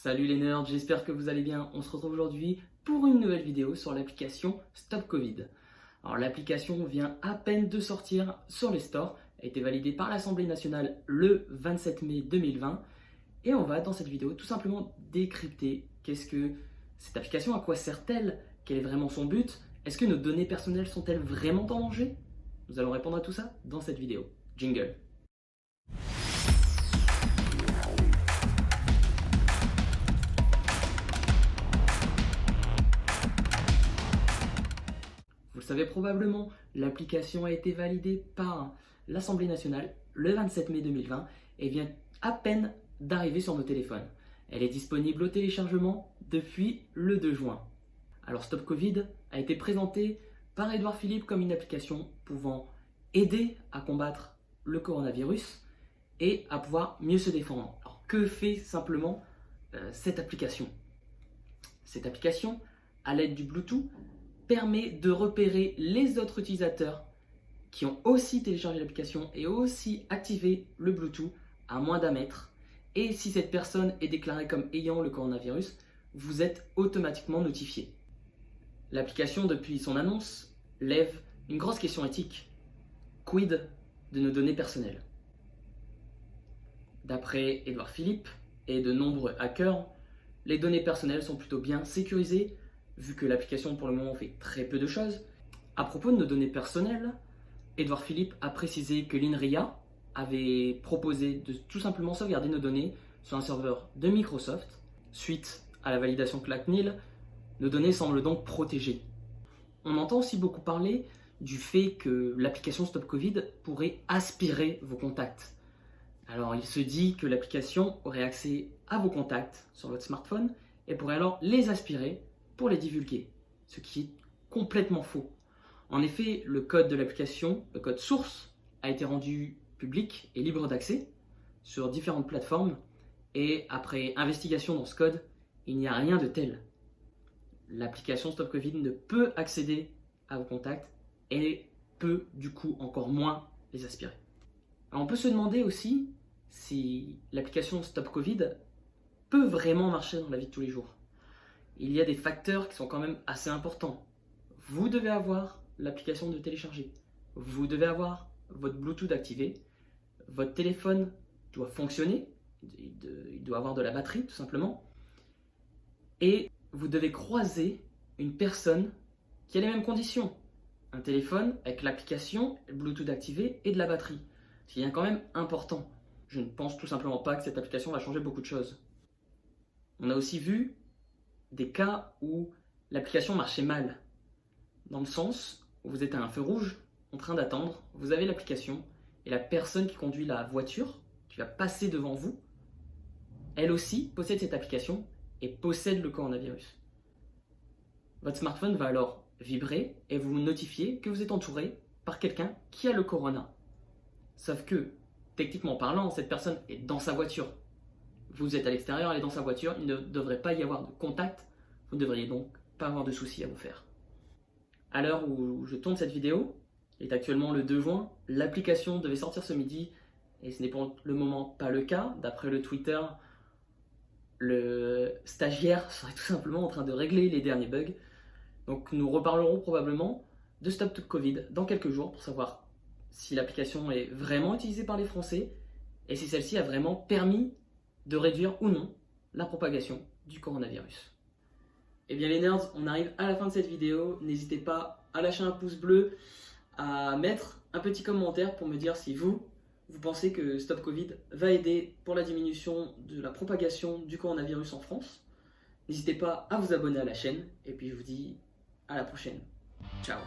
Salut les nerds, j'espère que vous allez bien. On se retrouve aujourd'hui pour une nouvelle vidéo sur l'application Stop Covid. Alors l'application vient à peine de sortir sur les stores, a été validée par l'Assemblée nationale le 27 mai 2020 et on va dans cette vidéo tout simplement décrypter qu'est-ce que cette application, à quoi sert-elle, quel est vraiment son but, est-ce que nos données personnelles sont-elles vraiment en danger? Nous allons répondre à tout ça dans cette vidéo. Jingle. Vous le savez probablement, l'application a été validée par l'Assemblée nationale le 27 mai 2020 et vient à peine d'arriver sur nos téléphones. Elle est disponible au téléchargement depuis le 2 juin. Alors Stop Covid a été présenté par Edouard Philippe comme une application pouvant aider à combattre le coronavirus et à pouvoir mieux se défendre. Alors que fait simplement cette application? Cette application, à l'aide du Bluetooth, permet de repérer les autres utilisateurs qui ont aussi téléchargé l'application et aussi activé le Bluetooth à moins d'un mètre. Et si cette personne est déclarée comme ayant le coronavirus, vous êtes automatiquement notifié. L'application, depuis son annonce, lève une grosse question éthique. Quid de nos données personnelles? D'après Edouard Philippe et de nombreux hackers, les données personnelles sont plutôt bien sécurisées, vu que l'application pour le moment fait très peu de choses. À propos de nos données personnelles, Edouard Philippe a précisé que l'INRIA avait proposé de tout simplement sauvegarder nos données sur un serveur de Microsoft. Suite à la validation CNIL, nos données semblent donc protégées. On entend aussi beaucoup parler du fait que l'application Stop Covid pourrait aspirer vos contacts. Alors il se dit que l'application aurait accès à vos contacts sur votre smartphone et pourrait alors les aspirer pour les divulguer, ce qui est complètement faux. En effet, le code de l'application, le code source, a été rendu public et libre d'accès sur différentes plateformes et après investigation dans ce code, il n'y a rien de tel. L'application Stop Covid ne peut accéder à vos contacts et peut du coup encore moins les aspirer. Alors on peut se demander aussi si l'application Stop Covid peut vraiment marcher dans la vie de tous les jours. Il y a des facteurs qui sont quand même assez importants. Vous devez avoir l'application de télécharger. Vous devez avoir votre Bluetooth activé. Votre téléphone doit fonctionner. Il doit avoir de la batterie, tout simplement. Et vous devez croiser une personne qui a les mêmes conditions. Un téléphone avec l'application, le Bluetooth activé et de la batterie. C'est quand même important. Je ne pense tout simplement pas que cette application va changer beaucoup de choses. On a aussi vu des cas où l'application marchait mal, dans le sens où vous êtes à un feu rouge en train d'attendre, vous avez l'application et la personne qui conduit la voiture, qui va passer devant vous, elle aussi possède cette application et possède le coronavirus. Votre smartphone va alors vibrer et vous notifier que vous êtes entouré par quelqu'un qui a le corona. Sauf que, techniquement parlant, cette personne est dans sa voiture. Vous êtes à l'extérieur, elle est dans sa voiture, il ne devrait pas y avoir de contact, vous ne devriez donc pas avoir de soucis à vous faire. À l'heure où je tourne cette vidéo, il est actuellement le 2 juin, l'application devait sortir ce midi et ce n'est pour le moment pas le cas. D'après le Twitter, le stagiaire serait tout simplement en train de régler les derniers bugs. Donc nous reparlerons probablement de Stop Covid dans quelques jours pour savoir si l'application est vraiment utilisée par les Français et si celle-ci a vraiment permis de réduire ou non la propagation du coronavirus. Et bien les nerds, on arrive à la fin de cette vidéo. N'hésitez pas à lâcher un pouce bleu, à mettre un petit commentaire pour me dire si vous pensez que Stop Covid va aider pour la diminution de la propagation du coronavirus en France. N'hésitez pas à vous abonner à la chaîne et puis je vous dis à la prochaine. Ciao.